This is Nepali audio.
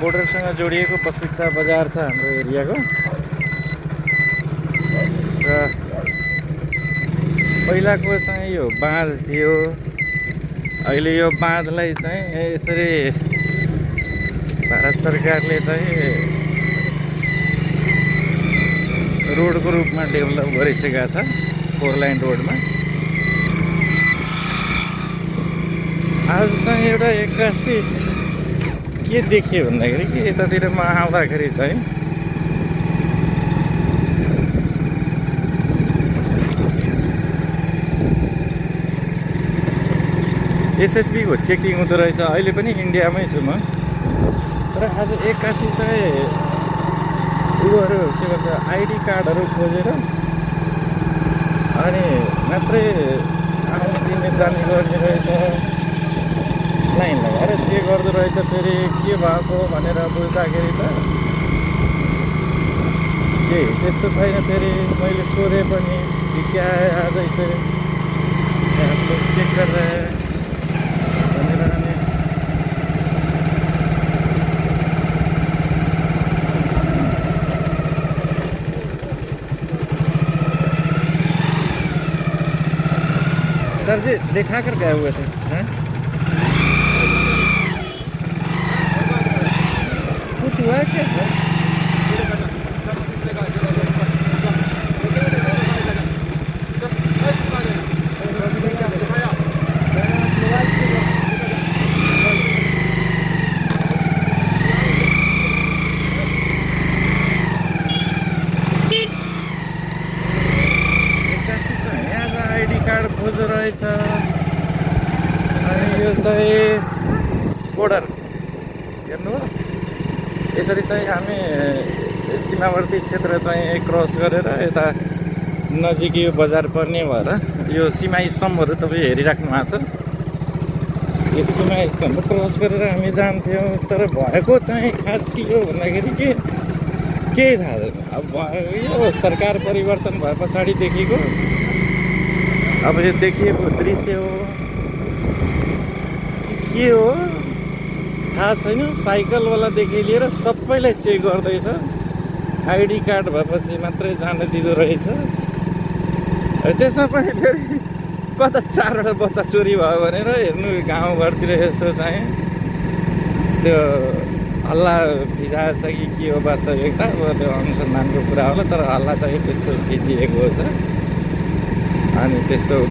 बोर्डरसँग जोडिएको बसबिट्टा बजार छ हाम्रो एरियाको। र पहिलाको चाहिँ यो बाँध थियो, अहिले यो बाँधलाई चाहिँ यसरी भारत सरकारले चाहिँ रोडको रूपमा डेभलप गरिसकेका छ, 4 लाइन रोडमा। आज चाहिँ एउटा एक्कासी के देखियो भन्दाखेरि कि यतातिर म आउँदाखेरि चाहिँ एसएसबी को चेकिङ हुँदो रहेछ। अहिले पनि इन्डियामै छु म, तर आज एक्कासी चाहिँ उयोहरू के भन्छ आइडी कार्डहरू खोजेर अनि मात्रै आउने दिने जाने गर्ने रहेछ। लाइन लगाएर चेक गर्दो रहेछ। फेरि के भएको भनेर बुझ्दाखेरि त के त्यस्तो छैन। फेरि मैले सोधेँ पनि कि क्या आज यसरी चेक गरेर भनेर। अनि सर जी दिखा कर गए हुए थे हैं? कुछ हुआ है क्या सर? आइडी कार्ड खोज्दो रहेछ। अनि यो चाहिँ बोर्डर हेर्नुभयो, यसरी चाहिँ हामी सीमावर्ती क्षेत्र चाहिँ क्रस गरेर यता नजिक यो बजार पर्ने भएर यो सीमा स्तम्भहरू तपाईँ हेरिराख्नु भएको छ। यो सीमा स्तम्भ क्रस गरेर हामी जान्थ्यौँ। तर भएको चाहिँ खास के हो भन्दाखेरि केही थाहा छैन। अब यो सरकार परिवर्तन भए पछाडिदेखिको अब यो देखिएको दृश्य हो के हो थाहा छैन। साइकलवालादेखि लिएर सबैलाई चेक गर्दैछ। आइडी कार्ड भएपछि मात्रै जान दिँदो रहेछ। त्यसमा पनि फेरि कता 4वटा बच्चा चोरी भयो भनेर हेर्नु गाउँघरतिर यस्तो चाहिँ त्यो हल्ला भिजाएछ कि के हो वास्तविकता। अब त्यो अनुसन्धानको कुरा होला, तर हल्ला चाहिँ त्यस्तो भिजिएको छ। अनि त्यस्तो